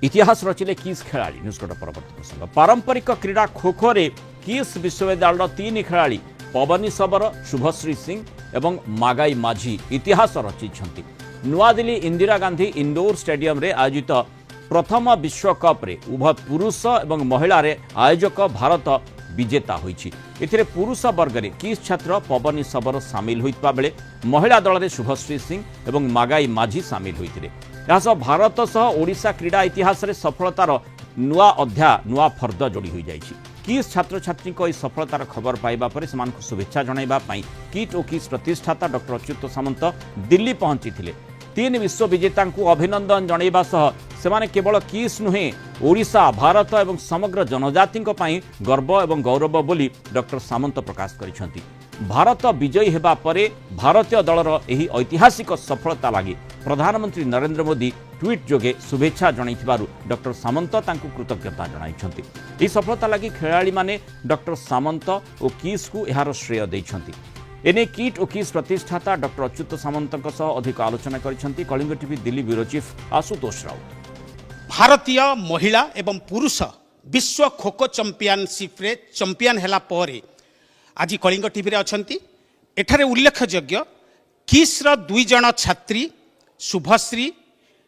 इतिहास रचिले किस खेलाड़ी न्यूजकोट परवर्ती प्रसंग पारंपरिक क्रीड़ा खो खो रे किस विश्वविद्यालय तीन खेलाड़ी पवनी सबर शुभश्री सिंह एवं मागाई माझी इतिहास रचिछंती। नुआदिल्ली इंदिरा गांधी इंडोर स्टेडियम रे आयोजित प्रथम विश्वकप रे उभय पुरुष एवं महिला रे आयोजक भारत विजेता होईछि। एथिरे पुरुष वर्ग रे किस छात्र पवनी सबर सामिल होइतबा बेले महिला दल रे शुभश्री सिंह एवं मागाई माझी सामिल होइतिरे। यासह भारत सह ओडिशा क्रीड़ा इतिहास रे सफलतार नुआ अध्याय नुआ फर्द जोड़ी हो जाइछि। किस छात्र छात्री को सफलतार खबर पाइबा पर सेमानकु शुभेच्छा जणाइबा पई किट और किस प्रतिष्ठाता डॉक्टर अच्युत सामंत दिल्ली पहुंची तीन विश्व विजेता अभिनंदन जणाइबा सह सेमाने केवल किस नुहे ओडिशा भारत एवं समग्र जनजाति गर्व एवं गौरव बोली डॉक्टर सामंत प्रकाश करिसेंति। भारत विजयी हेबा परे भारतीय दलर एही ऐतिहासिक सफलता लागि प्रधानमंत्री नरेंद्र मोदी ट्वीट जोगे शुभेच्छा जणाइथिबारु डॉक्टर सामंत तांकु कृतज्ञता जणाइछंती। एही सफलता लागि खेलाड़ी माने डॉक्टर सामंत और किस को एहार श्रेय दैछंती। एने किट और किस प्रतिष्ठाता डॉक्टर अच्युत सामंतक सह अधिक आलोचना करिसेंती Kalinga TV Delhi bureau chief Ashutosh Rout. भारतीय महिला एवं पुरुष विश्व खो खो चैंपियनशिप रे चैंपियन हैला परे आज कलिंग टीवी रे अछंती। एठारे उल्लेखयोग्य किस्र दुई जन छात्री शुभश्री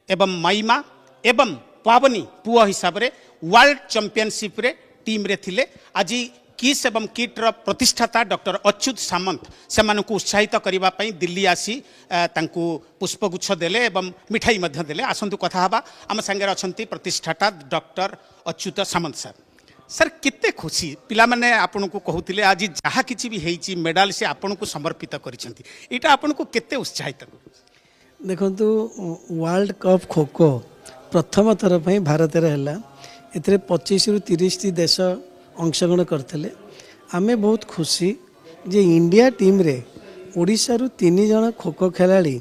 एवं माइमा एवं पावनी पुआ हिसाब रे वर्ल्ड चैंपियनशिप रे टीम रे थिले। आज किस एवं किट्र प्रतिष्ठाता डॉक्टर अच्युत सामंत सेमानकु उत्साहित करबा पई दिल्ली आसी तांकु पुष्पगुच्छ देले एवं मिठाई मध्य देले। आसंतु कथा हबा आम संगे अछंती प्रतिष्ठाता डॉक्टर अच्युत सामंत सर। सर केते खुशी पिला माने आपनको कहउतिले आज जहा किछि भी हेइछि मेडल से आपनको समर्पित करिसेंती एटा आपनको केते उत्साहित देखंतु वर्ल्ड कप खो खो प्रथम थर पई भारत रे हला। एतरे 25 रु 30 टी देश अंशग्रहण करथिले। आमे बहुत खुशी जे इंडिया टीम रे ओडिशा रु 3 जण खो खो खिलाड़ी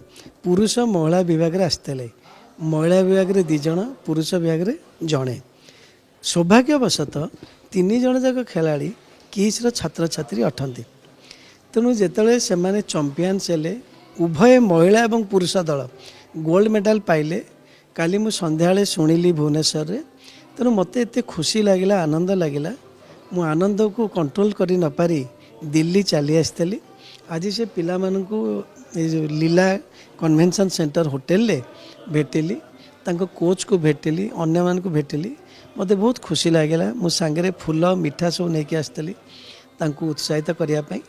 पुरुष महिला विभाग रे आस्तेले। महिला विभाग रे 2 जण पुरुष विभाग रे जणे। सौभाग्यवशतः 3 जण जाक खिलाड़ी किस्र छात्र छात्री अटंती। तेणु जिते से चैंपियन हेले उभय महिला और पुरुष दल गोल्ड मेडल पाइले। काली मु संध्या शुणिली भुवनेश्वर रे। तेणु मत एत खुशी लगिला आनंद लगिला मु आनंद को कंट्रोल करी न पारी दिल्ली चली आसली। आज से पिला मानकु लीला कन्वेंशन सेंटर होटेल ले भेटिली तांको कोच को भेटिली अन्य मान को भेटिली। मत बहुत खुशी लगिला मु सांगे फूल मिठा सब नहीं आसली तांको उत्साहित करने पाई।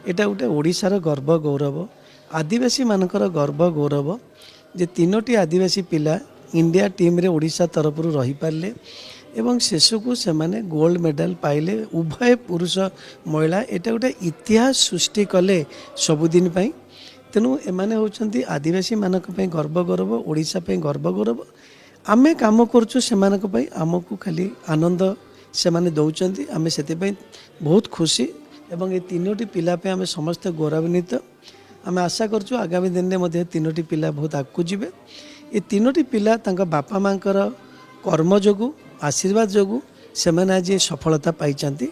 एटा गोटे ओडिशार गर्व गौरव आदिवासी मानकर गर्व गौरव जे 3टी आदिवासी पिला इंडिया टीम रे ओडिशा तरफ रही पारे एवं शेष को से माने गोल्ड मेडल पाइले उभय पुरुष महिला। एटा गोटे इतिहास सृष्टि कले सबुदिन पाई। तेणु एमाने होचंती आदिवासी मानक पई गर्व गौरव ओडिशा पई गर्व गौरव। आमे काम करछु सेमानक पई आमको खाली आनंद से माने दउचंती। आमे सेते पई बहुत खुशी एवं ये 3टी पिला पे आमे समस्त गौरवान्वित। आमे आशा करछु आगामी दिन में मध्य 3टी पिला बहुत आगु जिवे। ये 3टी पिला तांका बापा मांकर कर्म जोगु आशीर्वाद जोगु से माने आज सफलता पाइचंती।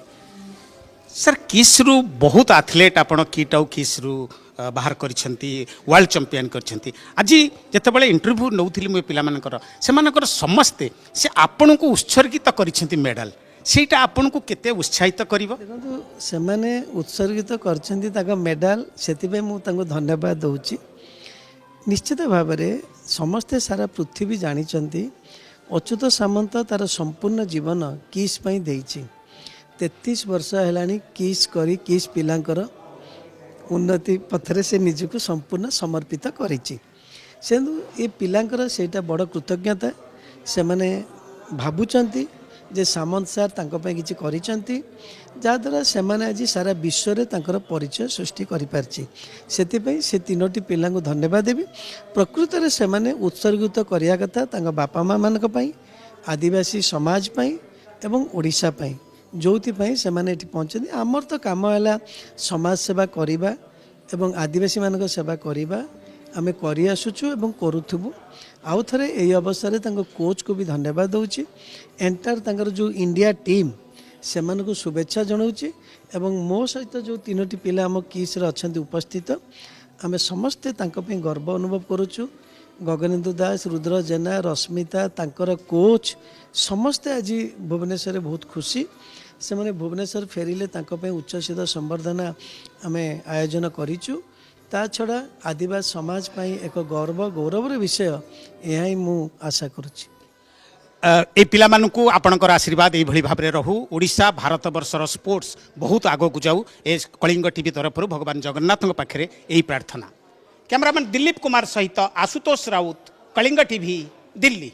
सर किस्रु बहुत एथलीट आपण किट आउ किस्रु बाहर करिसेंती वर्ल्ड चैंपियन करिसेंती। आज जेतेबेले इंटरव्यू नउथिली मु पिला मानकर सेमानकर समस्ते से आपण को उत्सर्गित करिसेंती मेडल सेटा आपण को केते उत्साहित करिवो। देखंतु से माने उत्सर्गित करछंती ताका मेडल सेतिबे मु तांको धन्यवाद दउची। निश्चित भाव में समस्ते सारा पृथ्वी जानिचंती अच्युत सामंत तार संपूर्ण जीवन किस पई देइची। 33 वर्ष हेलानी किस करी किस पिलांकर उन्नति पथरे से निजको संपूर्ण समर्पित करिची। सेंदु ए पिलांकर सेटा बड़ कृतज्ञता। से माने भाबुचंती जे सामंत सार तांको पई किछि करिचंती जाद्वारा से माने आज सारा विश्व रे तांकर परिचय सृष्टि करि पारची। सेति पई से 3टी पिला को धन्यवाद देबी। प्रकृत रे से माने उत्सर्गित करिया कथा तांका बापा मां मानक पई आदिवासी समाज पई एवं ओडिशा पई जोथि पई से माने एठी पहुंचनी। आमर तो काम हैला समाज सेवा करिबा एवं आदिवासी मानक सेवा करिबा आमे करि आसुछु एवं करूथबु। आउ थरे एई अवसर रे तांको कोच को भी धन्यवाद दउची। एंटायर तांकर जो इंडिया टीम से मानको शुभेच्छा जनाऊँगी एवं मो सहित जो 3टी पिला आम किस रे अछंती उपस्थित आमे समस्ते तांको पे गर्व अनुभव करूछु। गगनेन्दु दास रुद्र जेना रश्मिता तांकर कोच समस्ते आज भुवनेश्वर बहुत खुशी से मैंने भुवनेश्वर फेरिले उच्चसित संबर्धना आम आयोजन करूँ ता छड़ा आदिवासी समाज पाई एक गौरवर विषय यह ही मु आशा करुच्ची ए पिलामानंकु आपणकर आशीर्वाद यही भाव में रहू ओडिशा भारत वर्षर स्पोर्ट्स बहुत आगक जाऊ ए कलिंग टीवी तरफ भगवान जगन्नाथ पाखे यही प्रार्थना। कैमरामैन दिलीप कुमार सहित आशुतोष राउत कलिंग टीवी दिल्ली।